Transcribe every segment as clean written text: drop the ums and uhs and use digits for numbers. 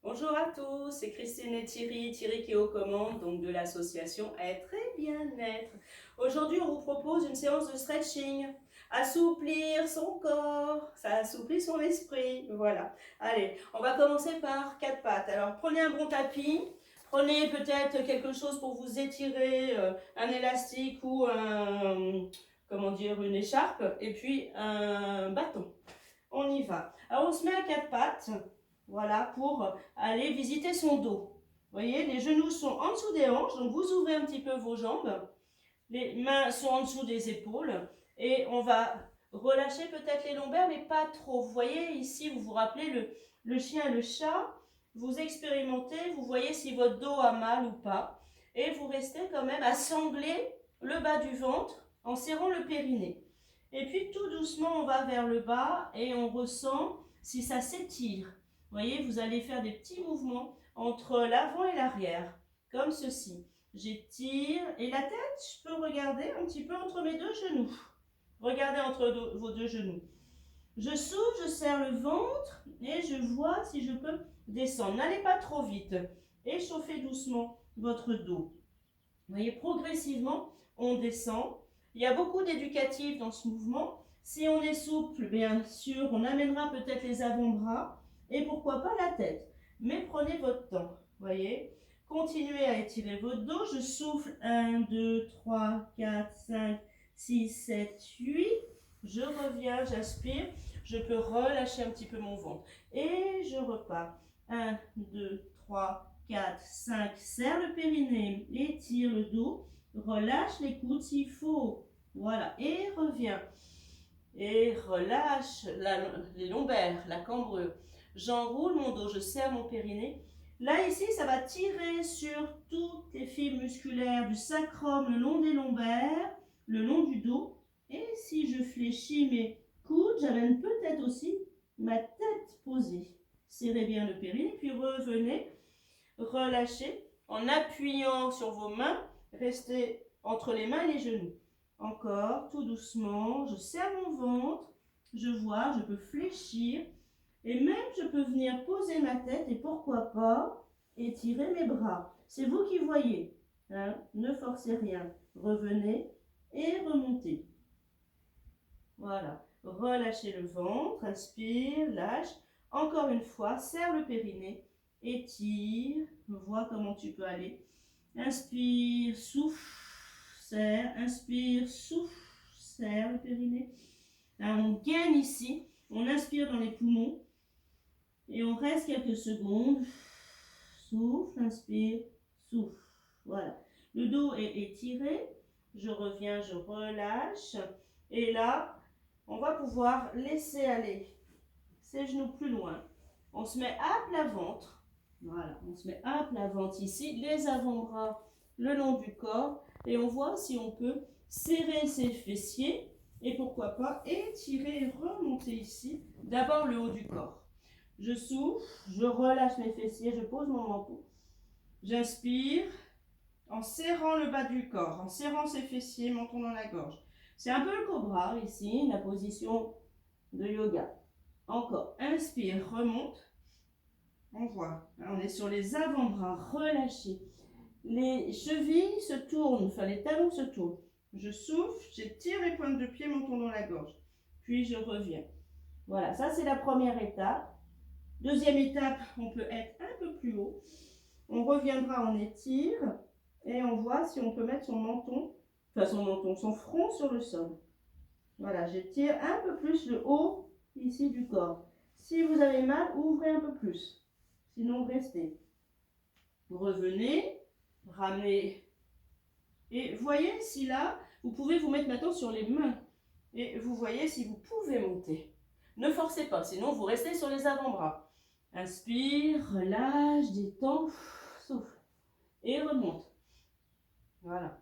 Bonjour à tous, c'est Christine et Thierry qui est aux commandes donc de l'association Être et Bien-être. Aujourd'hui, on vous propose une séance de stretching. Assouplir son corps, ça assouplit son esprit. Voilà. Allez, on va commencer par quatre pattes. Alors, prenez un bon tapis. Prenez peut-être quelque chose pour vous étirer, un élastique ou comment dire, une écharpe, et puis un bâton. On y va. Alors, on se met à quatre pattes. Voilà, pour aller visiter son dos. Vous voyez, les genoux sont en dessous des hanches, donc vous ouvrez un petit peu vos jambes. Les mains sont en dessous des épaules. Et on va relâcher peut-être les lombaires, mais pas trop. Vous voyez, ici, vous vous rappelez le chien et le chat. Vous expérimentez, vous voyez si votre dos a mal ou pas. Et vous restez quand même à sangler le bas du ventre en serrant le périnée. Et puis tout doucement, on va vers le bas et on ressent si ça s'étire. Vous voyez, vous allez faire des petits mouvements entre l'avant et l'arrière, comme ceci. J'étire et la tête, je peux regarder un petit peu entre mes deux genoux. Regardez entre vos deux genoux. Je souffle, je serre le ventre et je vois si je peux descendre. N'allez pas trop vite. Échauffez doucement votre dos. Vous voyez, progressivement, on descend. Il y a beaucoup d'éducatifs dans ce mouvement. Si on est souple, bien sûr, on amènera peut-être les avant-bras et pourquoi pas la tête. Mais prenez votre temps, voyez. Continuez à étirer votre dos. Je souffle 1, 2, 3, 4, 5, 6, 7, 8. Je reviens, j'aspire. Je peux relâcher un petit peu mon ventre. Et je repars. 1, 2, 3, 4, 5. Serre le périnée. Étire le dos. Relâche les coudes s'il faut. Voilà. Et reviens. Et relâche les lombaires, la cambrure. J'enroule mon dos, je serre mon périnée. Là, ici, ça va tirer sur toutes les fibres musculaires du sacrum, le long des lombaires, le long du dos. Et si je fléchis mes coudes, j'amène peut-être aussi ma tête posée. Serrez bien le périnée, puis revenez, relâchez en appuyant sur vos mains. Restez entre les mains et les genoux. Encore, tout doucement, je serre mon ventre, je vois, je peux fléchir et même je peux venir poser ma tête et pourquoi pas étirer mes bras. C'est vous qui voyez, hein? Ne forcez rien. Revenez et remontez. Voilà, relâchez le ventre, inspire, lâche. Encore une fois, serre le périnée, étire, vois comment tu peux aller. Inspire, souffle, serre, inspire, souffle, serre le périnée. Là, on gaine ici, on inspire dans les poumons et on reste quelques secondes. Souffle, inspire, souffle. Voilà. Le dos est étiré. Je reviens, je relâche. Et là, on va pouvoir laisser aller ses genoux plus loin. On se met à plat ventre. Voilà, on se met à plat ventre ici, les avant-bras le long du corps et on voit si on peut serrer ses fessiers et pourquoi pas étirer et remonter ici, d'abord le haut du corps. Je souffle, je relâche mes fessiers, je pose mon menton. J'inspire en serrant le bas du corps, en serrant ses fessiers, menton dans la gorge. C'est un peu le cobra ici, la position de yoga. Encore, inspire, remonte. On voit, on est sur les avant-bras, relâchés. Les chevilles se tournent, enfin les talons se tournent. Je souffle, j'étire les pointes de pied, menton dans la gorge. Puis je reviens. Voilà, ça c'est la première étape. Deuxième étape, on peut être un peu plus haut. On reviendra, on étire et on voit si on peut mettre son front sur le sol. Voilà, j'étire un peu plus le haut ici du corps. Si vous avez mal, ouvrez un peu plus. Sinon, restez. Vous revenez, ramenez. Et voyez si là, vous pouvez vous mettre maintenant sur les mains. Et vous voyez si vous pouvez monter. Ne forcez pas, sinon vous restez sur les avant-bras. Inspire, relâche, détends, souffle. Et remonte. Voilà.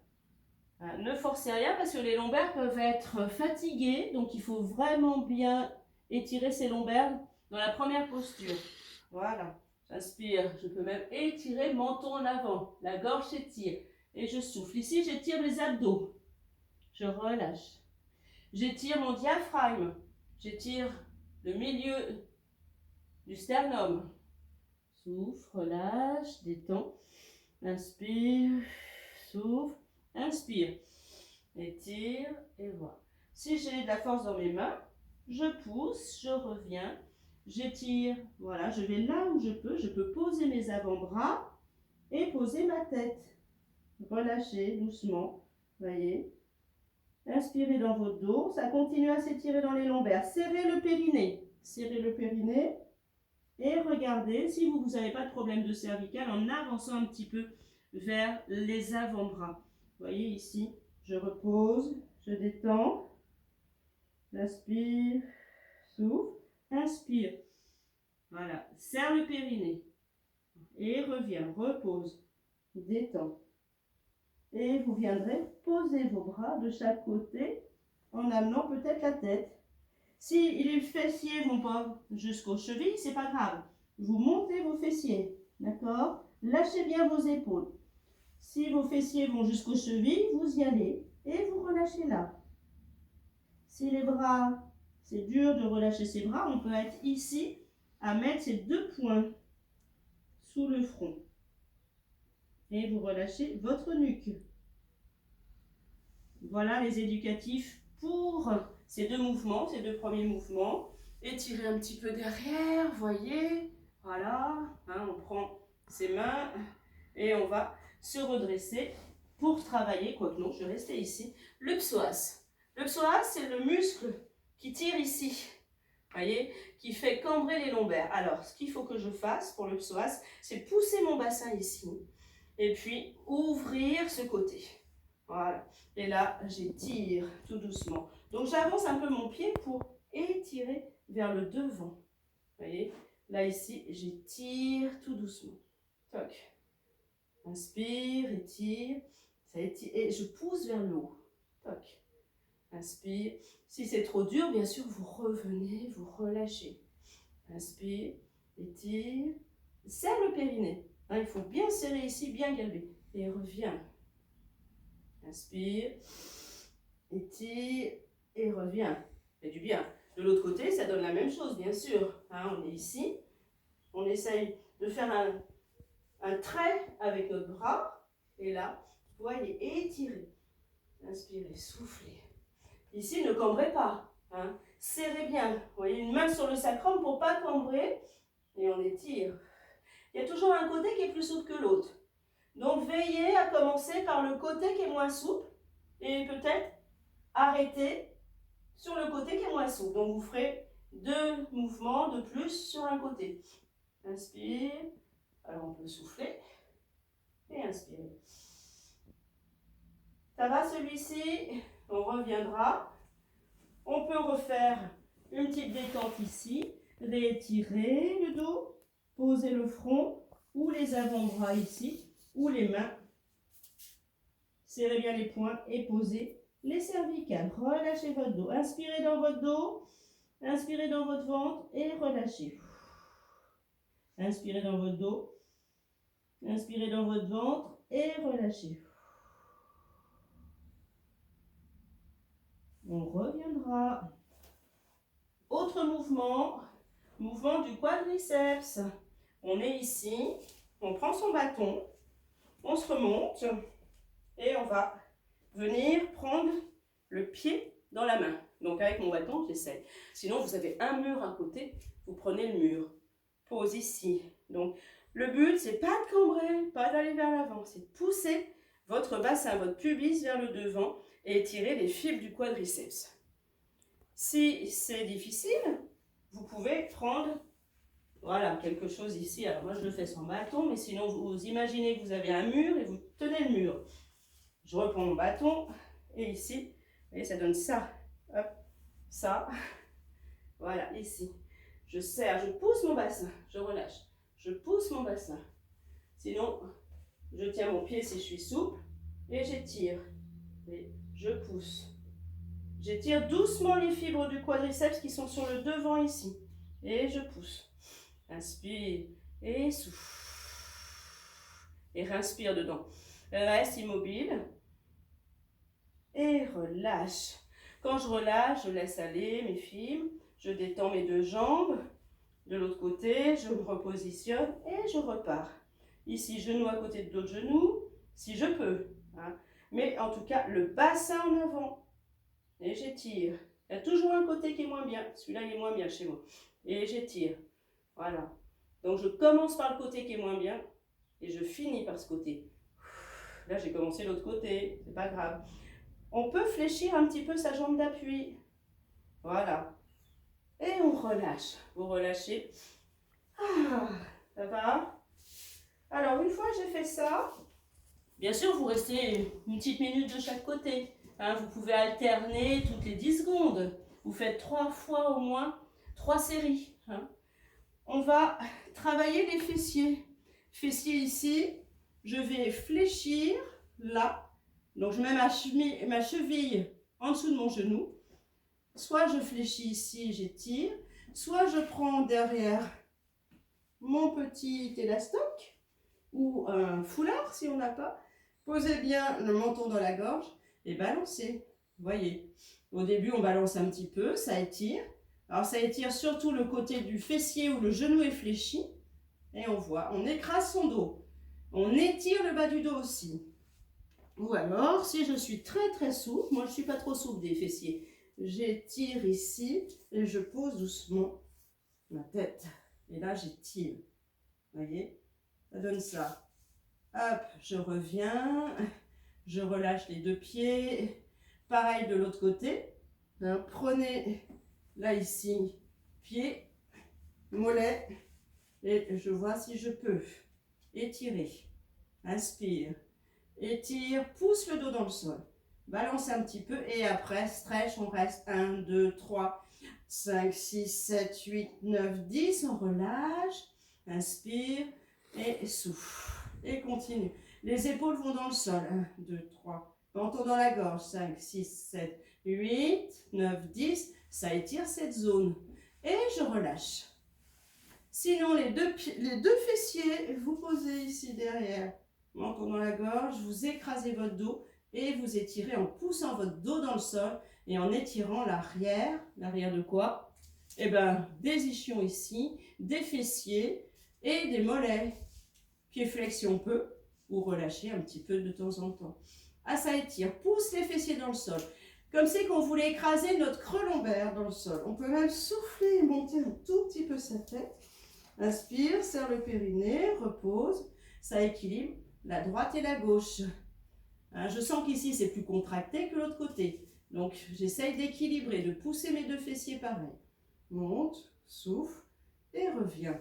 Ne forcez rien parce que les lombaires peuvent être fatigués. Donc il faut vraiment bien étirer ses lombaires dans la première posture. Voilà. J'inspire. Je peux même étirer le menton en avant. La gorge s'étire. Et je souffle. Ici, j'étire les abdos. Je relâche. J'étire mon diaphragme. J'étire le milieu du sternum. souffle, relâche, détends. Inspire, souffle, inspire. Étire et voilà. Si j'ai de la force dans mes mains, je pousse, je reviens, j'étire. Voilà, je vais là où je peux poser mes avant-bras et poser ma tête. Relâchez doucement, voyez. Inspirez dans votre dos, ça continue à s'étirer dans les lombaires. Serrez le périnée, et regardez si vous n'avez pas de problème de cervical en avançant un petit peu vers les avant-bras. Voyez ici, je repose, je détends, j'inspire, souffle, inspire. Voilà, serre le périnée et reviens, repose, détends. Et vous viendrez poser vos bras de chaque côté en amenant peut-être la tête. Si les fessiers ne vont pas jusqu'aux chevilles, c'est pas grave. Vous montez vos fessiers, d'accord? Lâchez bien vos épaules. Si vos fessiers vont jusqu'aux chevilles, vous y allez et vous relâchez là. Si les bras, c'est dur de relâcher ses bras, on peut être ici à mettre ces deux poings sous le front. Et vous relâchez votre nuque. Voilà les éducatifs pour ces deux mouvements, ces deux premiers mouvements. Étirez un petit peu derrière, voyez. Voilà, hein, on prend ses mains et on va se redresser pour travailler, quoique non, je vais rester ici, le psoas. Le psoas, c'est le muscle qui tire ici, voyez, qui fait cambrer les lombaires. Alors, ce qu'il faut que je fasse pour le psoas, c'est pousser mon bassin ici et puis ouvrir ce côté. Voilà. Et là, j'étire tout doucement. Donc, j'avance un peu mon pied pour étirer vers le devant. Vous voyez? Là, ici, j'étire tout doucement. Toc. Inspire, étire. Ça étire. Et je pousse vers le haut. Toc. Inspire. Si c'est trop dur, bien sûr, vous revenez, vous relâchez. Inspire, étire. Serre le périnée. Hein, il faut bien serrer ici, bien galber. Et reviens. Inspire, étire et reviens. Fais du bien. De l'autre côté, ça donne la même chose, bien sûr. Hein, on est ici. On essaye de faire un trait avec notre bras. Et là, vous voyez, étirez. Inspirez, soufflez. Ici, ne cambrez pas. Hein. Serrez bien. Vous voyez, une main sur le sacrum pour ne pas cambrer. Et on étire. Il y a toujours un côté qui est plus souple que l'autre. Donc, veillez à commencer par le côté qui est moins souple et peut-être arrêter sur le côté qui est moins souple. Donc, vous ferez 2 mouvements de plus sur un côté. Inspire. Alors, on peut souffler et inspirer. Ça va celui-ci? On reviendra. On peut refaire une petite détente ici. Réétirer le dos. Poser le front ou les avant-bras ici. Ou les mains, serrez bien les poings et posez les cervicales. Relâchez votre dos. Inspirez dans votre dos, inspirez dans votre ventre et relâchez. Inspirez dans votre dos, inspirez dans votre ventre et relâchez. On reviendra. Autre mouvement, mouvement du quadriceps. On est ici, on prend son bâton. On se remonte et on va venir prendre le pied dans la main. Donc avec mon bâton, j'essaie. Sinon, vous avez un mur à côté, vous prenez le mur. Pose ici. Donc le but, c'est pas de cambrer, pas d'aller vers l'avant, c'est de pousser votre bassin, votre pubis vers le devant et étirer les fibres du quadriceps. Si c'est difficile, vous pouvez prendre voilà, quelque chose ici. Alors moi je le fais sans bâton, mais sinon vous imaginez que vous avez un mur et vous tenez le mur. Je reprends mon bâton et ici, vous voyez, ça donne ça. Hop, ça. Voilà, ici. Je serre, je pousse mon bassin, je relâche. Je pousse mon bassin. Sinon, je tiens mon pied si je suis souple et j'étire. Et je pousse. J'étire doucement les fibres du quadriceps qui sont sur le devant ici. Et je pousse. Inspire et souffle. Et respire dedans. Reste immobile. Et relâche. Quand je relâche, je laisse aller mes fibres. Je détends mes 2 jambes. De l'autre côté, je me repositionne et je repars. Ici, genou à côté de l'autre genou, si je peux. Hein. Mais en tout cas, le bassin en avant. Et j'étire. Il y a toujours un côté qui est moins bien. Celui-là, il est moins bien chez moi. Et j'étire. Voilà. Donc, je commence par le côté qui est moins bien et je finis par ce côté. Là, j'ai commencé l'autre côté. C'est pas grave. On peut fléchir un petit peu sa jambe d'appui. Voilà. Et on relâche. Vous relâchez. Ah, ça va? Alors, une fois que j'ai fait ça, bien sûr, vous restez une petite minute de chaque côté. Hein, vous pouvez alterner toutes les 10 secondes. Vous faites 3 fois au moins 3 séries. Hein. On va travailler les fessiers. Fessiers ici, je vais fléchir là. Donc, je mets ma cheville en dessous de mon genou. Soit je fléchis ici, j'étire. Soit je prends derrière mon petit élastoc ou un foulard si on n'a pas. Posez bien le menton dans la gorge et balancez. Vous voyez, au début on balance un petit peu, ça étire. Alors ça étire surtout le côté du fessier où le genou est fléchi. Et on voit, on écrase son dos. On étire le bas du dos aussi. Ou alors, si je suis très souple, moi je ne suis pas trop souple des fessiers, j'étire ici et je pose doucement ma tête. Et là j'étire. Vous voyez, ça donne ça. Hop, je reviens, je relâche les 2 pieds. Pareil de l'autre côté. Hein, prenez là ici, pied, mollet, et je vois si je peux étirer. Inspire, étire, pousse le dos dans le sol. Balance un petit peu et après, stretch, on reste 1, 2, 3, 5, 6, 7, 8, 9, 10. On relâche, inspire et souffle. Et continue. Les épaules vont dans le sol. 1, 2, 3. Menton dans la gorge. 5, 6, 7, 8, 9, 10. Ça étire cette zone. Et je relâche. Sinon, les deux fessiers, vous posez ici derrière. Menton dans la gorge. Vous écrasez votre dos et vous étirez en poussant votre dos dans le sol et en étirant l'arrière. L'arrière de quoi? Eh bien, des ischions ici, des fessiers et des mollets. Pied flexion peu ou relâcher un petit peu de temps en temps. Ah, ça étire. Pousse les fessiers dans le sol. Comme si on voulait écraser notre creux lombaire dans le sol. On peut même souffler et monter un tout petit peu sa tête. Inspire, serre le périnée, repose. Ça équilibre la droite et la gauche. Hein, je sens qu'ici, c'est plus contracté que l'autre côté. Donc, j'essaye d'équilibrer, de pousser mes 2 fessiers pareil. Monte, souffle et reviens.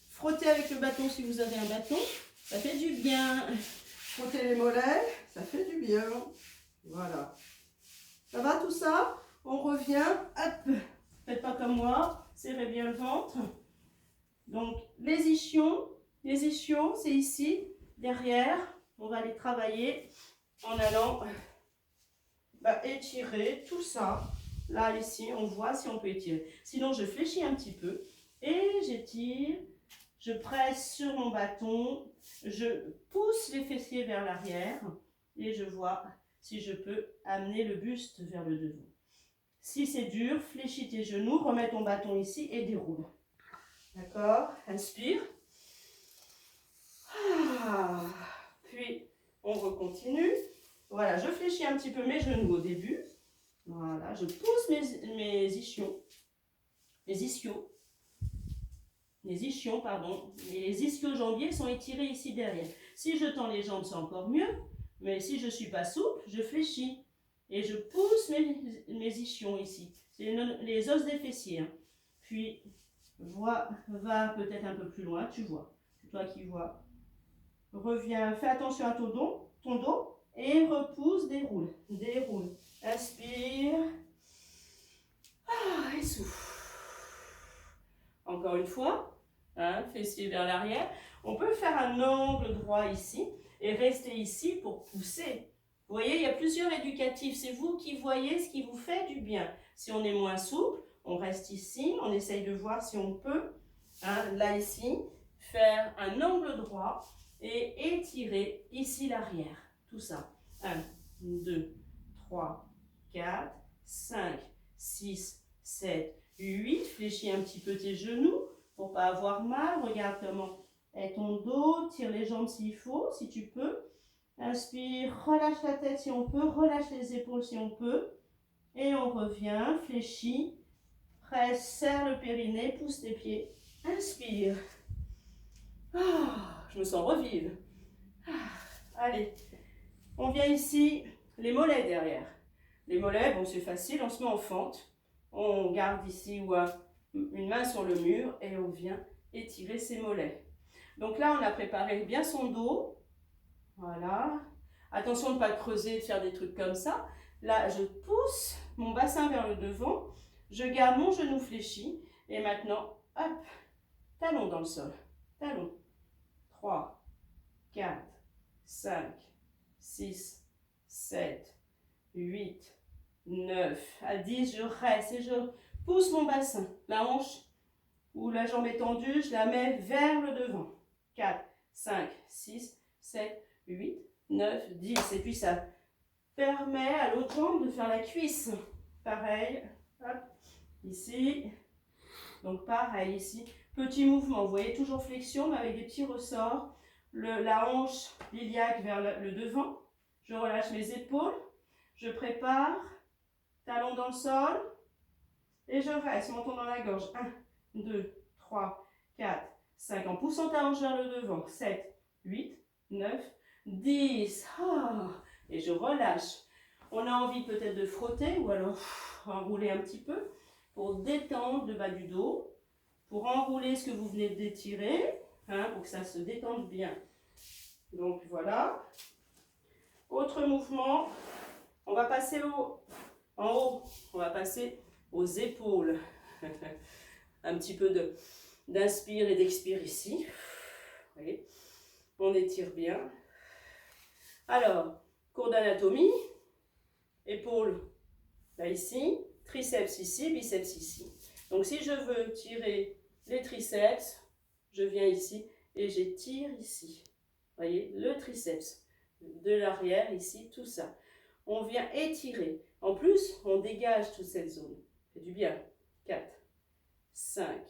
Frottez avec le bâton si vous avez un bâton, ça fait du bien. Frottez les mollets, ça fait du bien. Voilà. Ça va tout ça? On revient. Hop. Faites pas comme moi. Serrez bien le ventre. Donc, les ischions, c'est ici, derrière. On va les travailler en allant étirer tout ça. Là, ici, on voit si on peut étirer. Sinon, je fléchis un petit peu et j'étire. Je presse sur mon bâton, je pousse les fessiers vers l'arrière et je vois si je peux amener le buste vers le devant. Si c'est dur, fléchis tes genoux, remets ton bâton ici et déroule. D'accord? Inspire. Puis, on recontinue. Voilà, je fléchis un petit peu mes genoux au début. Voilà, je pousse mes ischions. Les ischions, pardon, et les ischio-jambiers sont étirés ici derrière. Si je tends les jambes, c'est encore mieux, mais si je ne suis pas souple, je fléchis. Et je pousse mes ischions ici. C'est les os des fessiers. Hein. Puis, va peut-être un peu plus loin, tu vois. C'est toi qui vois. Reviens, fais attention à ton dos, et repousse, déroule. Déroule. Inspire. Et souffle. Encore une fois. Hein, fessier vers l'arrière. On peut faire un angle droit ici et rester ici pour pousser. Vous voyez, il y a plusieurs éducatifs. C'est vous qui voyez ce qui vous fait du bien. Si on est moins souple, on reste ici. On essaye de voir si on peut, hein, là ici, faire un angle droit et étirer ici l'arrière. Tout ça. 1, 2, 3, 4, 5, 6, 7, 8. Fléchis un petit peu tes genoux. pour pas avoir mal. Regarde comment est ton dos. Tire les jambes s'il faut, si tu peux. Inspire, relâche la tête si on peut, relâche les épaules si on peut. Et on revient, fléchis, presse, serre le périnée, pousse tes pieds. Inspire. Je me sens revive. Allez, on vient ici, les mollets derrière. Les mollets, bon c'est facile, on se met en fente. On garde ici une main sur le mur et on vient étirer ses mollets. Donc là, on a préparé bien son dos. Voilà. Attention de ne pas creuser, de faire des trucs comme ça. Là, je pousse mon bassin vers le devant. Je garde mon genou fléchi. Et maintenant, hop, talon dans le sol. Talon. 3, 4, 5, 6, 7, 8, 9. À 10, je reste et je pousse mon bassin. La hanche ou la jambe est tendue, je la mets vers le devant. 4, 5, 6, 7, 8, 9, 10. Et puis ça permet à l'autre jambe de faire la cuisse. Pareil, hop, ici. Donc pareil ici. Petit mouvement, vous voyez, toujours flexion, mais avec des petits ressorts. La hanche iliaque vers le devant. Je relâche mes épaules. Je prépare. Talon dans le sol. Et je reste, menton dans la gorge. 1, 2, 3, 4, 5. En poussant ta hanche vers le devant. 7, 8, 9, 10. Et je relâche. On a envie peut-être de frotter ou alors enrouler un petit peu pour détendre le bas du dos. Pour enrouler ce que vous venez d'étirer, pour que ça se détende bien. Donc voilà. Autre mouvement, on va passer en haut, on va passer aux épaules. Un petit peu d'inspire et d'expire ici. Vous voyez, on étire bien. Alors, cours d'anatomie, épaules là ici, triceps ici, biceps ici. Donc si je veux tirer les triceps, je viens ici et j'étire ici. Vous voyez, le triceps de l'arrière ici, tout ça. On vient étirer. En plus, on dégage toute cette zone. Ça fait du bien. 4, 5,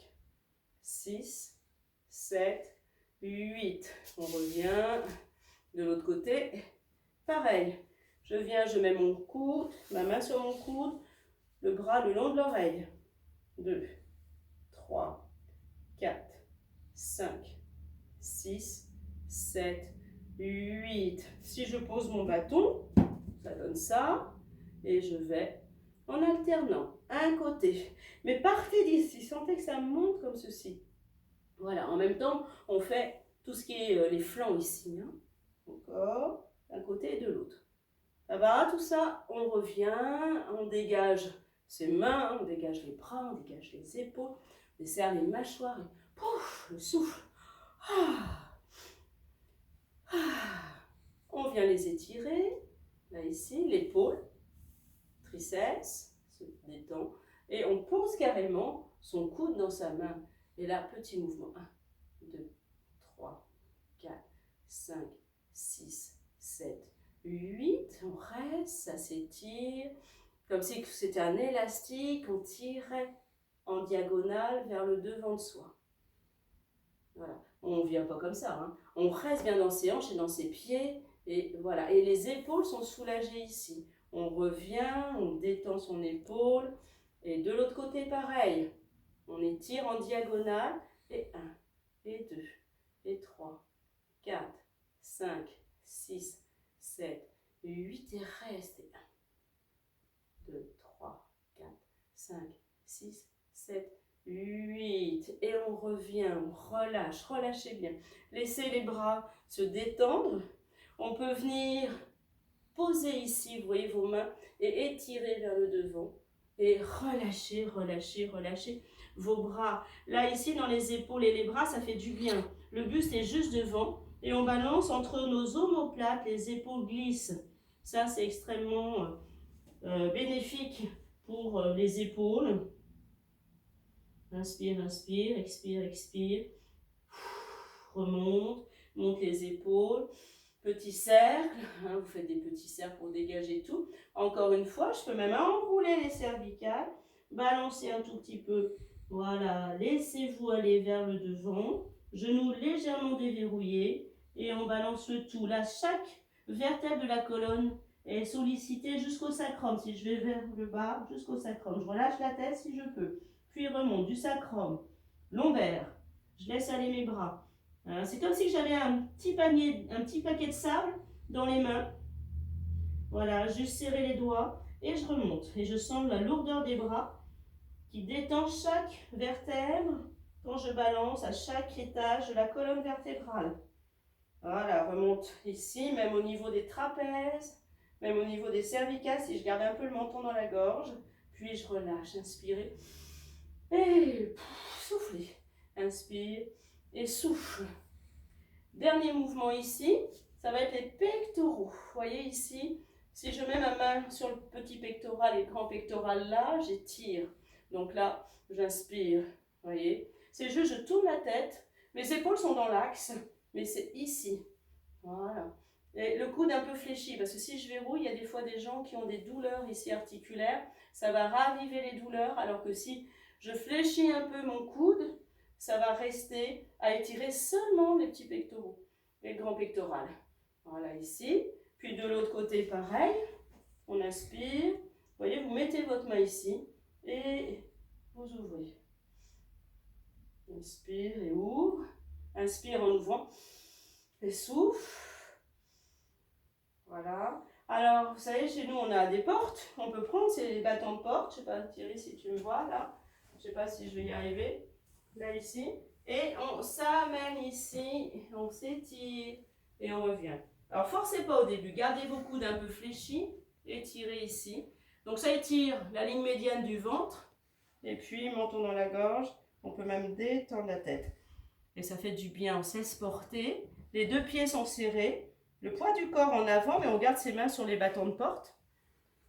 6, 7, 8. On revient de l'autre côté. Pareil. Je viens, je mets mon coude, ma main sur mon coude, le bras le long de l'oreille. 2, 3, 4, 5, 6, 7, 8. Si je pose mon bâton, ça donne ça. Et je vais en alternant un côté. Mais partez d'ici, sentez que ça monte comme ceci. Voilà, en même temps, on fait tout ce qui est les flancs ici. Encore, d'un côté et de l'autre. Ça va, tout ça, on revient, on dégage ses mains, on dégage les bras, on dégage les épaules, on desserre les mâchoires, et pouf, le souffle. On vient les étirer, là ici, l'épaule, triceps, se détend, et on pose carrément son coude dans sa main. Et là, petit mouvement, 1, 2, 3, 4, 5, 6, 7, 8, on reste, ça s'étire, comme si c'était un élastique, on tirait en diagonale vers le devant de soi. Voilà, on ne vient pas comme ça, on reste bien dans ses hanches et dans ses pieds, et voilà, et les épaules sont soulagées ici. On revient, on détend son épaule, et de l'autre côté pareil, on étire en diagonale, et 1, et 2, et 3, 4, 5, 6, 7, 8 et reste. 1, 2, 3, 4, 5, 6, 7, 8. Et on revient, on relâche, relâchez bien. Laissez les bras se détendre. On peut venir poser ici, vous voyez vos mains, et étirer vers le devant. Et relâchez, relâchez, relâchez vos bras. Là, ici, dans les épaules et les bras, ça fait du bien. Le buste est juste devant. Et on balance entre nos omoplates, les épaules glissent. Ça, c'est extrêmement bénéfique pour les épaules. Inspire, inspire, expire, expire. Remonte, monte les épaules. Petit cercle, vous faites des petits cercles pour dégager tout. Encore une fois, je peux même enrouler les cervicales, balancer un tout petit peu Voilà, laissez-vous aller vers le devant, genoux légèrement déverrouillés et on balance le tout. Là, chaque vertèbre de la colonne est sollicitée jusqu'au sacrum. Si je vais vers le bas, jusqu'au sacrum. Je relâche la tête si je peux. Puis remonte du sacrum, lombaire. Je laisse aller mes bras. C'est comme si j'avais un petit paquet de sable dans les mains. Voilà, juste serrer les doigts et je remonte. Et je sens la lourdeur des bras qui détend chaque vertèbre quand je balance à chaque étage de la colonne vertébrale. Voilà, remonte ici, même au niveau des trapèzes, même au niveau des cervicales, si je garde un peu le menton dans la gorge. Puis je relâche, inspirez. Et soufflez. Inspire et souffle. Dernier mouvement ici, ça va être les pectoraux. Vous voyez ici, si je mets ma main sur le petit pectoral et le grand pectoral là, j'étire. Donc là, j'inspire, vous voyez. C'est juste, je tourne la tête, mes épaules sont dans l'axe, mais c'est ici. Voilà. Et le coude un peu fléchi, parce que si je verrouille, il y a des fois des gens qui ont des douleurs ici articulaires, ça va raviver les douleurs, alors que si je fléchis un peu mon coude, ça va rester à étirer seulement les petits pectoraux et le grand pectoral. Voilà ici. Puis de l'autre côté, pareil. On inspire. Vous voyez, vous mettez votre main ici et vous ouvrez. Inspire et ouvre. Inspire en ouvrant. Et souffle. Voilà. Alors, vous savez, chez nous, on a des portes. On peut prendre, c'est les bâtons de porte. Je ne sais pas, Thierry, si tu me vois là. Je ne sais pas si je vais y arriver. Là, ici. Et on s'amène ici. On s'étire. Et on revient. Alors, forcez pas au début. Gardez vos coudes un peu fléchis. Étirez ici. Donc, ça étire la ligne médiane du ventre. Et puis, menton dans la gorge. On peut même détendre la tête. Et ça fait du bien. On se laisse porter. Les deux pieds sont serrés. Le poids du corps en avant, mais on garde ses mains sur les bâtons de porte.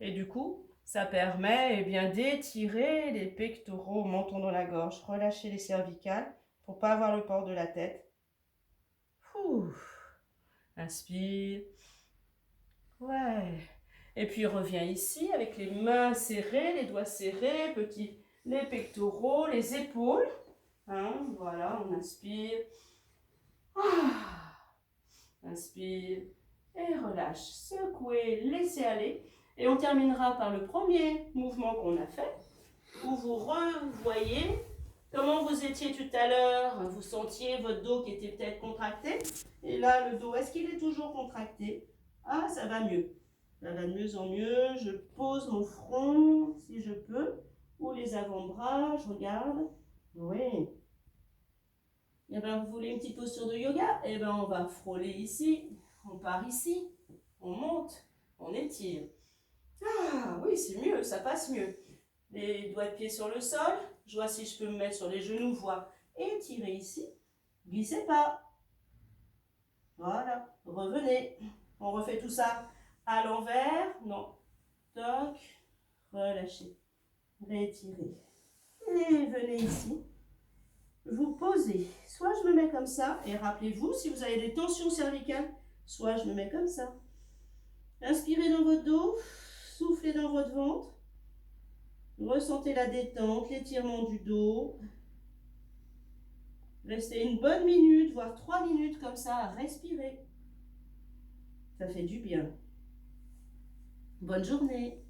Et du coup, ça permet d'étirer les pectoraux, menton dans la gorge. Relâcher les cervicales pour ne pas avoir le port de la tête. Inspire. Ouais. Et puis reviens ici avec les mains serrées, les doigts serrés, les pectoraux, les épaules. Voilà, on inspire. Inspire et relâche. Secouez, laissez aller. Et on terminera par le premier mouvement qu'on a fait, où vous revoyez comment vous étiez tout à l'heure. Vous sentiez votre dos qui était peut-être contracté. Et là, le dos, est-ce qu'il est toujours contracté? Ah, ça va mieux. Ça va de mieux en mieux. Je pose mon front, si je peux, ou les avant-bras, je regarde. Oui. Eh bien, vous voulez une petite posture de yoga? Eh bien, on va frôler ici, on part ici, on monte, on étire. Ah oui, c'est mieux, ça passe mieux. Les doigts de pied sur le sol, je vois si je peux me mettre sur les genoux, voir étirer ici. Glissez pas. Voilà, revenez. On refait tout ça à l'envers. Non. Toc, relâchez. Rétirez. Et venez ici. Vous posez. Soit je me mets comme ça, et rappelez-vous, si vous avez des tensions cervicales, soit je me mets comme ça. Inspirez dans votre dos, soufflez dans votre ventre. Ressentez la détente, l'étirement du dos. Restez une bonne minute, voire 3 minutes comme ça à respirer. Ça fait du bien. Bonne journée.